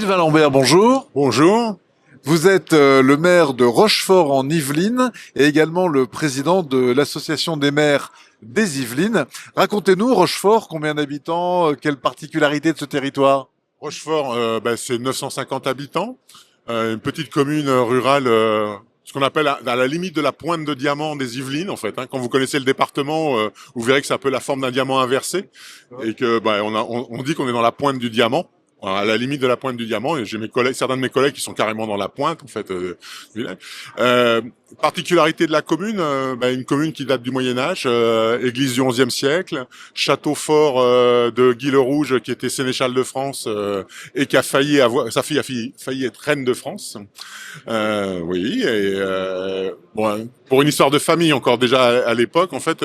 Sylvain Lambert, bonjour. Bonjour. Vous êtes le maire de Rochefort en Yvelines et également le président de l'association des maires des Yvelines. Racontez-nous, Rochefort, combien d'habitants, quelle particularité de ce territoire? Rochefort, c'est 950 habitants, une petite commune rurale, ce qu'on appelle à la limite de la pointe de diamant des Yvelines, en fait. Quand vous connaissez le département, vous verrez que c'est un peu la forme d'un diamant inversé et que on dit qu'on est dans la pointe du diamant. À la limite de la pointe du diamant, et j'ai certains de mes collègues qui sont carrément dans la pointe, en fait. Particularité de la commune, une commune qui date du Moyen Âge, église du XIe siècle, château fort de Guy le Rouge qui était sénéchal de France et qui a sa fille a failli être reine de France. Oui, et pour une histoire de famille encore déjà à l'époque, en fait,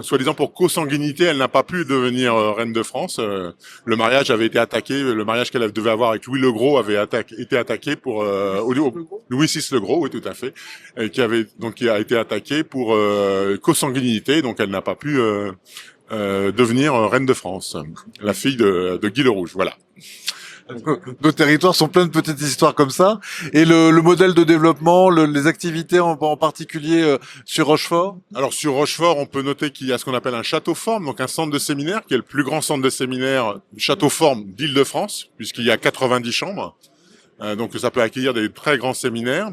soi-disant pour consanguinité, elle n'a pas pu devenir reine de France. Le mariage avait été attaqué, le mariage qu'elle devait avoir avec Louis le Gros avait été attaqué pour Louis VI le Gros, oui tout à fait, qui a été attaqué pour consanguinité, donc elle n'a pas pu devenir reine de France, la fille de Guy le Rouge, voilà. Nos territoires sont pleins de petites histoires comme ça. Et le modèle de développement, les activités en particulier sur Rochefort? Alors sur Rochefort, on peut noter qu'il y a ce qu'on appelle un château forme, donc un centre de séminaire, qui est le plus grand centre de séminaire château forme d'Île-de-France, puisqu'il y a 90 chambres. Donc ça peut accueillir des très grands séminaires.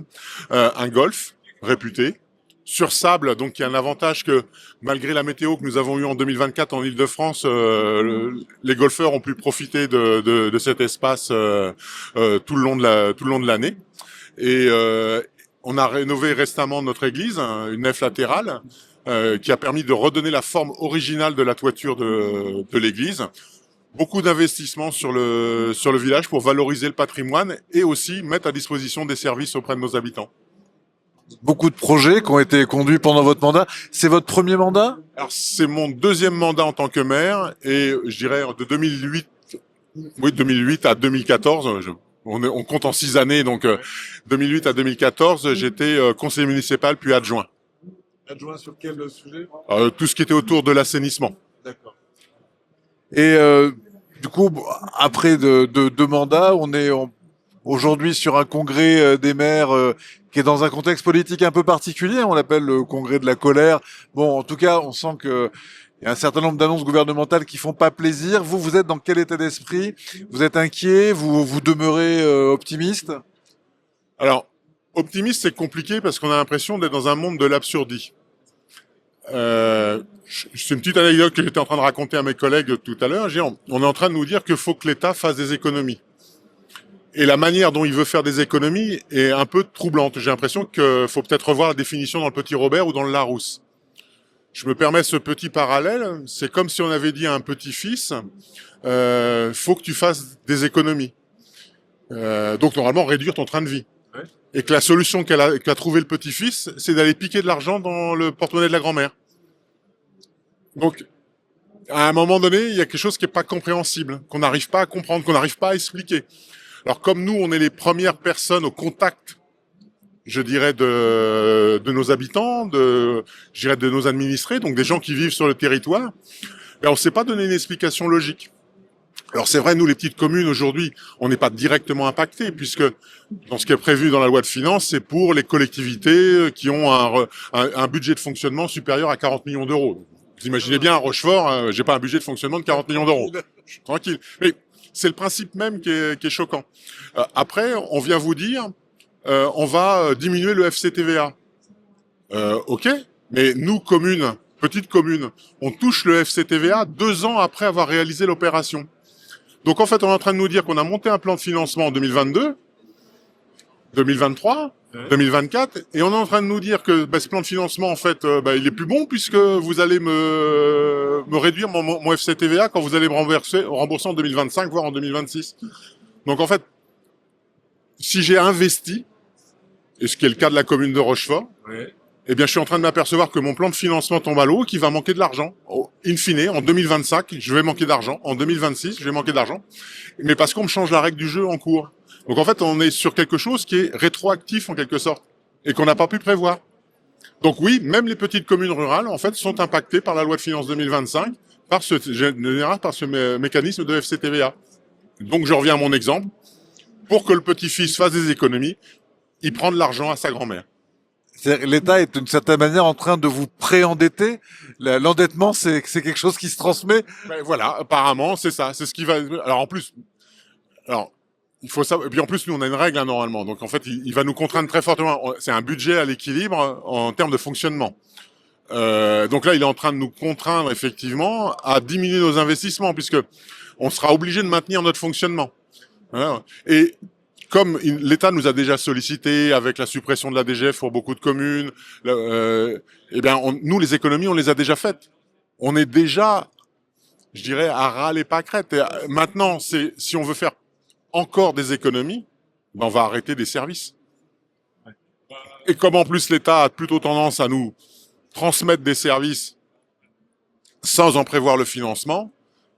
Un golf réputé. Sur sable, donc il y a un avantage que malgré la météo que nous avons eue en 2024 en Île-de-France, les golfeurs ont pu profiter de cet espace tout le long de l'année. Et on a rénové récemment notre église, une nef latérale, qui a permis de redonner la forme originale de la toiture de l'église. Beaucoup d'investissements sur le village pour valoriser le patrimoine et aussi mettre à disposition des services auprès de nos habitants. Beaucoup de projets qui ont été conduits pendant votre mandat. C'est votre premier mandat? Alors c'est mon deuxième mandat en tant que maire et je dirais de 2008 à 2014. On compte en 6 années, donc 2008 à 2014, j'étais conseiller municipal puis adjoint. Adjoint sur quel sujet? Tout ce qui était autour de l'assainissement. D'accord. Et du coup, après deux mandats, on est aujourd'hui sur un congrès des maires qui est dans un contexte politique un peu particulier. On l'appelle le congrès de la colère. Bon, en tout cas, on sent que il y a un certain nombre d'annonces gouvernementales qui font pas plaisir. Vous êtes dans quel état d'esprit? Vous êtes inquiet? Vous demeurez optimiste? Alors, optimiste, c'est compliqué parce qu'on a l'impression d'être dans un monde de l'absurdie. C'est une petite anecdote que j'étais en train de raconter à mes collègues tout à l'heure. On est en train de nous dire qu'il faut que l'État fasse des économies. Et la manière dont il veut faire des économies est un peu troublante. J'ai l'impression qu'il faut peut-être revoir la définition dans le Petit Robert ou dans le Larousse. Je me permets ce petit parallèle. C'est comme si on avait dit à un petit-fils, faut que tu fasses des économies. Donc normalement réduire ton train de vie. Ouais. Et que la solution qu'a trouvé le petit-fils, c'est d'aller piquer de l'argent dans le porte-monnaie de la grand-mère. Donc à un moment donné, il y a quelque chose qui est pas compréhensible, qu'on n'arrive pas à comprendre, qu'on n'arrive pas à expliquer. Alors comme nous, on est les premières personnes au contact, je dirais, de nos habitants, de nos administrés, donc des gens qui vivent sur le territoire, on ne sait pas donner une explication logique. Alors c'est vrai, nous, les petites communes, aujourd'hui, on n'est pas directement impactés, puisque dans ce qui est prévu dans la loi de finances, c'est pour les collectivités qui ont un budget de fonctionnement supérieur à 40 millions d'euros. Vous imaginez bien, à Rochefort, j'ai pas un budget de fonctionnement de 40 millions d'euros. Je suis tranquille. Mais c'est le principe même qui est choquant. Après, on vient vous dire, on va diminuer le FCTVA. Ok, mais nous, communes, petites communes, on touche le FCTVA 2 ans après avoir réalisé l'opération. Donc en fait, on est en train de nous dire qu'on a monté un plan de financement en 2022, 2023, 2024, et on est en train de nous dire que ce plan de financement, en fait, il est plus bon puisque vous allez me réduire mon FCTVA quand vous allez me rembourser en 2025, voire en 2026. Donc en fait, si j'ai investi, et ce qui est le cas de la commune de Rochefort, ouais, eh bien, je suis en train de m'apercevoir que mon plan de financement tombe à l'eau et qu'il va manquer de l'argent. In fine, en 2025, je vais manquer d'argent. En 2026, je vais manquer d'argent. Mais parce qu'on me change la règle du jeu en cours. Donc en fait, on est sur quelque chose qui est rétroactif en quelque sorte et qu'on n'a pas pu prévoir. Donc oui, même les petites communes rurales, en fait, sont impactées par la loi de finances 2025, par ce mécanisme de FCTVA. Donc je reviens à mon exemple. pour que le petit-fils fasse des économies, il prend de l'argent à sa grand-mère. L'État est d'une certaine manière en train de vous pré-endetter. L'endettement, c'est quelque chose qui se transmet. Ben voilà, apparemment, c'est ça. C'est ce qui va. Alors en plus, alors il faut savoir. Et puis en plus, nous, on a une règle normalement. Donc en fait, il va nous contraindre très fortement. C'est un budget à l'équilibre en termes de fonctionnement. Donc là, il est en train de nous contraindre effectivement à diminuer nos investissements, puisque on sera obligé de maintenir notre fonctionnement. Voilà. Et comme l'État nous a déjà sollicité avec la suppression de la DGF pour beaucoup de communes, eh bien, nous, les économies, on les a déjà faites. On est déjà, je dirais, à ras les pâquerettes. Et maintenant, si on veut faire encore des économies, ben on va arrêter des services. Et comme en plus l'État a plutôt tendance à nous transmettre des services sans en prévoir le financement,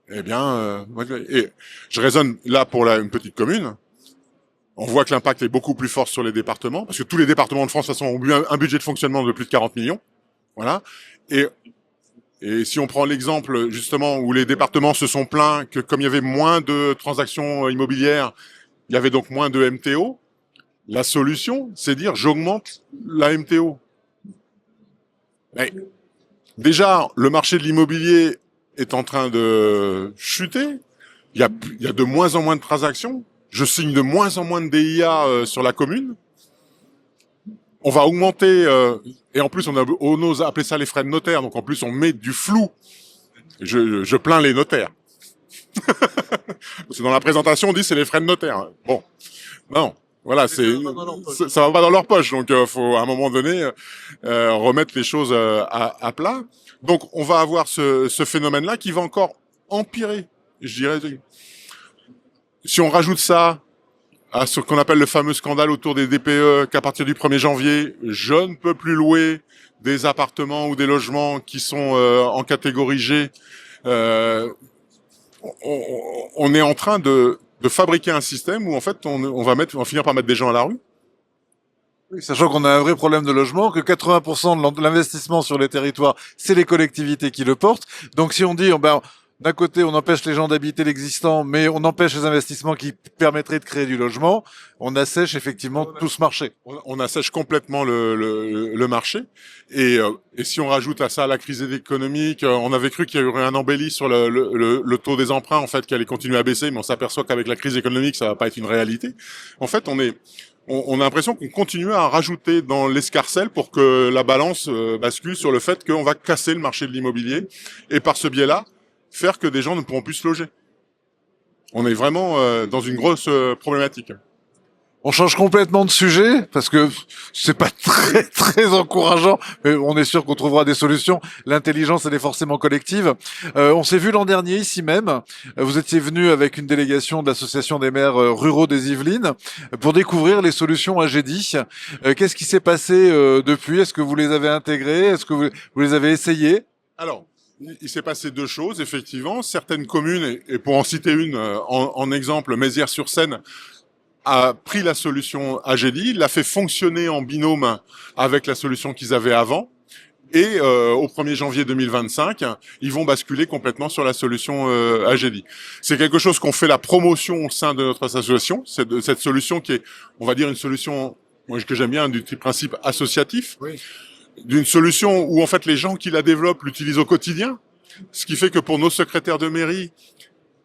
eh bien, et je raisonne là pour une petite commune. On voit que l'impact est beaucoup plus fort sur les départements, parce que tous les départements de France, de toute façon, ont un budget de fonctionnement de plus de 40 millions. Voilà. Et si on prend l'exemple, justement, où les départements se sont plaints que comme il y avait moins de transactions immobilières, il y avait donc moins de MTO, la solution, c'est dire, j'augmente la MTO. Mais, déjà, le marché de l'immobilier est en train de chuter. Il y a de moins en moins de transactions. Je signe de moins en moins de DIA sur la commune. On va augmenter, et en plus on ose appeler ça les frais de notaire, donc en plus on met du flou. Je plains les notaires. Parce que dans la présentation on dit c'est les frais de notaire. Bon, non, voilà, ça va pas dans leur poche, donc faut à un moment donné remettre les choses à plat. Donc on va avoir ce phénomène-là qui va encore empirer, je dirais. Si on rajoute ça à ce qu'on appelle le fameux scandale autour des DPE, qu'à partir du 1er janvier, je ne peux plus louer des appartements ou des logements qui sont en catégorie G, on est en train de fabriquer un système où en fait on va finir par mettre des gens à la rue. Oui, sachant qu'on a un vrai problème de logement, que 80% de l'investissement sur les territoires, c'est les collectivités qui le portent. Donc si on dit, ben, d'un côté, on empêche les gens d'habiter l'existant, mais on empêche les investissements qui permettraient de créer du logement, on assèche effectivement tout ce marché. On assèche complètement le marché. Et si on rajoute à ça la crise économique, on avait cru qu'il y aurait un embelli sur le taux des emprunts, en fait, qui allait continuer à baisser, mais on s'aperçoit qu'avec la crise économique, ça va pas être une réalité. En fait, on a l'impression qu'on continue à rajouter dans l'escarcelle pour que la balance bascule sur le fait qu'on va casser le marché de l'immobilier. Et par ce biais-là, faire que des gens ne pourront plus se loger. On est vraiment dans une grosse problématique. On change complètement de sujet parce que c'est pas très encourageant, mais on est sûr qu'on trouvera des solutions. L'intelligence, elle est forcément collective. On s'est vu l'an dernier ici même. Vous étiez venu avec une délégation de l'association des maires ruraux des Yvelines pour découvrir les solutions AGEDI. Qu'est-ce qui s'est passé depuis? Est-ce que vous les avez intégrées? Est-ce que vous les avez essayées? Alors, il s'est passé deux choses, effectivement. Certaines communes, et pour en citer une en exemple, Mézières-sur-Seine, a pris la solution AGEDI, l'a fait fonctionner en binôme avec la solution qu'ils avaient avant. Et au 1er janvier 2025, ils vont basculer complètement sur la solution AGEDI. C'est quelque chose qu'on fait la promotion au sein de notre association. Cette solution qui est, on va dire, une solution que j'aime bien, du type principe associatif. Oui. D'une solution où en fait les gens qui la développent l'utilisent au quotidien, ce qui fait que pour nos secrétaires de mairie,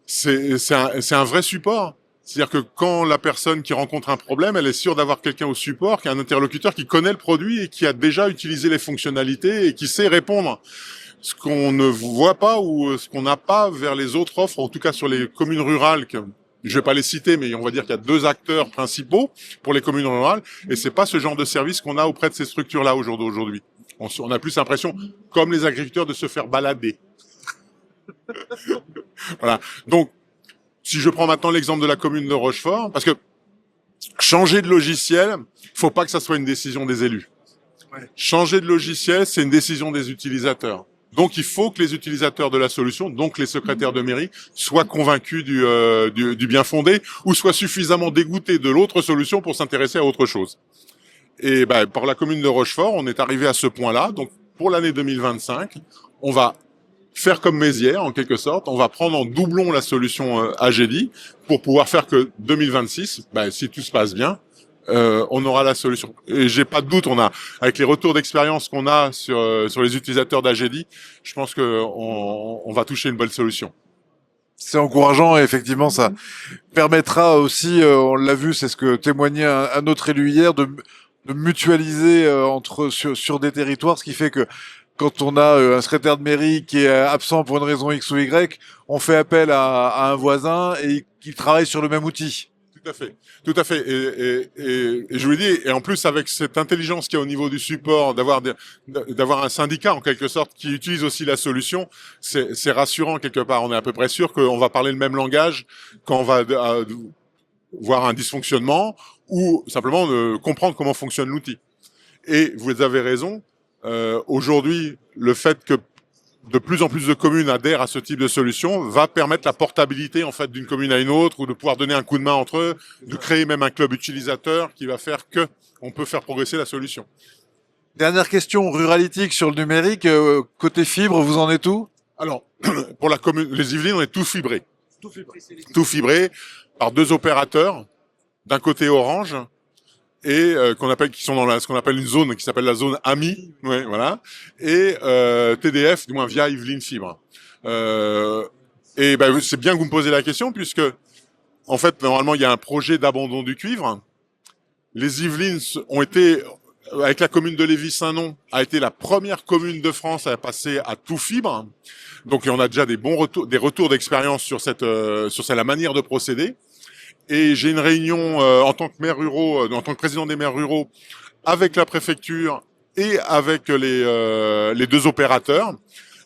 c'est un vrai support. C'est-à-dire que quand la personne qui rencontre un problème, elle est sûre d'avoir quelqu'un au support, qui est un interlocuteur qui connaît le produit et qui a déjà utilisé les fonctionnalités et qui sait répondre. Ce qu'on ne voit pas ou ce qu'on n'a pas vers les autres offres, en tout cas sur les communes rurales, je vais pas les citer, mais on va dire qu'il y a deux acteurs principaux pour les communes rurales, et c'est pas ce genre de service qu'on a auprès de ces structures-là aujourd'hui. On a plus l'impression, comme les agriculteurs, de se faire balader. Voilà. Donc, si je prends maintenant l'exemple de la commune de Rochefort, parce que changer de logiciel, faut pas que ça soit une décision des élus. Ouais. Changer de logiciel, c'est une décision des utilisateurs. Donc, il faut que les utilisateurs de la solution, donc les secrétaires de mairie, soient convaincus du bien fondé ou soient suffisamment dégoûtés de l'autre solution pour s'intéresser à autre chose. Et par la commune de Rochefort, on est arrivé à ce point-là. Donc, pour l'année 2025, on va faire comme Mézières, en quelque sorte. On va prendre en doublon la solution Agedi pour pouvoir faire que 2026, si tout se passe bien, on aura la solution. Et j'ai pas de doute, avec les retours d'expérience qu'on a sur les utilisateurs d'Agedi, je pense que on va toucher une bonne solution. C'est encourageant et effectivement ça permettra aussi, on l'a vu, c'est ce que témoignait un autre élu hier, de mutualiser sur des territoires, ce qui fait que quand on a un secrétaire de mairie qui est absent pour une raison X ou Y, on fait appel à un voisin et qui travaille sur le même outil. Tout à fait, tout à fait. Et je vous l'ai dit, et en plus avec cette intelligence qu'il y a au niveau du support, d'avoir un syndicat en quelque sorte qui utilise aussi la solution, c'est rassurant quelque part. On est à peu près sûr qu'on va parler le même langage quand on va voir un dysfonctionnement ou simplement comprendre comment fonctionne l'outil. Et vous avez raison. Aujourd'hui, le fait que de plus en plus de communes adhèrent à ce type de solution va permettre la portabilité en fait d'une commune à une autre, ou de pouvoir donner un coup de main entre eux, de créer même un club utilisateur qui va faire que on peut faire progresser la solution. Dernière question ruralitique sur le numérique, côté fibre, vous en êtes où? Alors, pour la commune, les Yvelines, on est tout fibré. Tout fibré par 2 opérateurs, d'un côté Orange, et qui sont dans ce qu'on appelle une zone qui s'appelle la zone AMI, ouais, voilà, et TDF, du moins via Yvelines Fibre. C'est bien que vous me posez la question, puisque en fait normalement il y a un projet d'abandon du cuivre. Les Yvelines ont été, avec la commune de Lévis-Saint-Nom, a été la première commune de France à passer à tout fibre. Donc on a déjà des retours d'expérience sur la manière de procéder. Et j'ai une réunion en tant que maire ruraux, en tant que président des maires ruraux, avec la préfecture et avec les 2 opérateurs,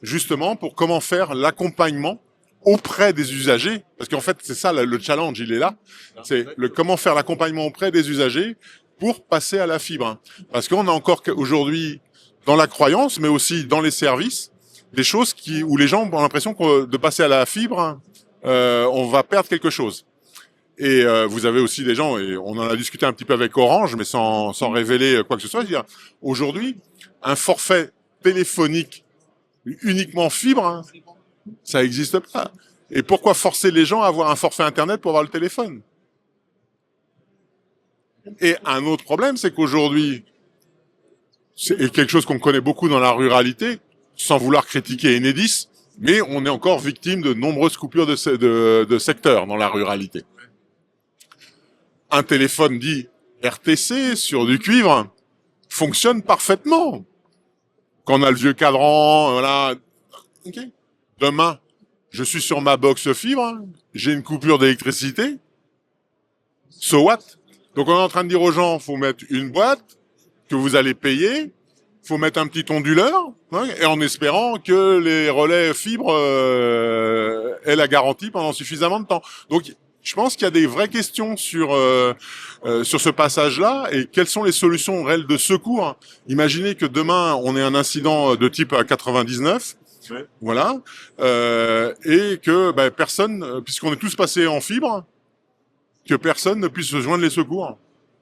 justement pour comment faire l'accompagnement auprès des usagers, parce qu'en fait c'est ça le challenge, il est là, c'est comment faire l'accompagnement auprès des usagers pour passer à la fibre, parce qu'on a encore aujourd'hui dans la croyance, mais aussi dans les services, des choses où les gens ont l'impression que de passer à la fibre, on va perdre quelque chose. Et vous avez aussi des gens, et on en a discuté un petit peu avec Orange, mais sans révéler quoi que ce soit. C'est-à-dire, aujourd'hui, un forfait téléphonique uniquement fibre, ça n'existe pas. Et pourquoi forcer les gens à avoir un forfait Internet pour avoir le téléphone? Et un autre problème, c'est qu'aujourd'hui, c'est quelque chose qu'on connaît beaucoup dans la ruralité, sans vouloir critiquer Enedis, mais on est encore victime de nombreuses coupures de secteurs dans la ruralité. Un téléphone dit RTC sur du cuivre fonctionne parfaitement. Quand on a le vieux cadran, voilà. Okay. Demain, je suis sur ma box fibre, j'ai une coupure d'électricité. So what? Donc on est en train de dire aux gens, faut mettre une boîte que vous allez payer, faut mettre un petit onduleur, et en espérant que les relais fibres aient la garantie pendant suffisamment de temps. Donc je pense qu'il y a des vraies questions sur ce passage-là, et quelles sont les solutions réelles de secours. Imaginez que demain on ait un incident de type 99, ouais. Voilà, et que personne, puisqu'on est tous passés en fibre, que personne ne puisse se joindre les secours.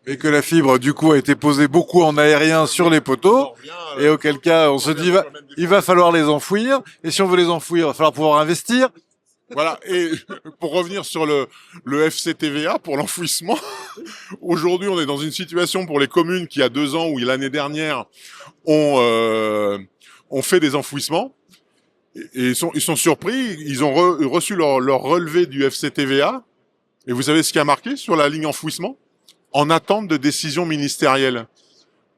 Et que la fibre, du coup, a été posée beaucoup en aérien sur les poteaux, et auquel cas on se dit il va falloir les enfouir, et si on veut les enfouir, il va falloir pouvoir investir. Voilà, et pour revenir sur le FCTVA, pour l'enfouissement, aujourd'hui on est dans une situation pour les communes qui, il y a 2 ans ou l'année dernière, ont fait des enfouissements, et ils sont surpris, ils ont reçu leur relevé du FCTVA, et vous savez ce qui a marqué sur la ligne enfouissement? En attente de décision ministérielle.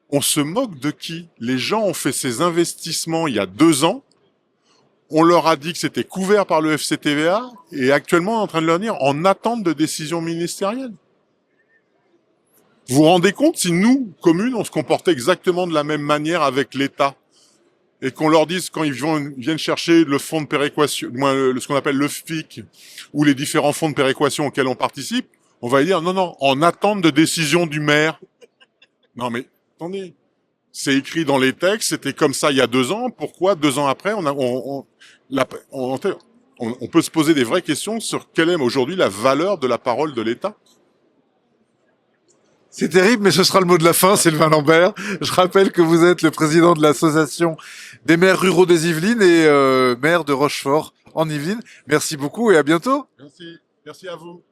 On se moque de qui? Les gens ont fait ces investissements il y a 2 ans, on leur a dit que c'était couvert par le FCTVA, et actuellement on est en train de leur dire en attente de décision ministérielle. Vous vous rendez compte si nous, communes, on se comportait exactement de la même manière avec l'État, et qu'on leur dise quand ils viennent chercher le fonds de péréquation, ce qu'on appelle le FPIC, ou les différents fonds de péréquation auxquels on participe, on va dire non, en attente de décision du maire. Non mais, attendez, c'est écrit dans les textes, c'était comme ça il y a 2 ans, pourquoi 2 ans après, on peut se poser des vraies questions sur quelle est aujourd'hui la valeur de la parole de l'État. C'est terrible, mais ce sera le mot de la fin, Sylvain Lambert. Je rappelle que vous êtes le président de l'association des maires ruraux des Yvelines et maire de Rochefort en Yvelines. Merci beaucoup et à bientôt. Merci à vous.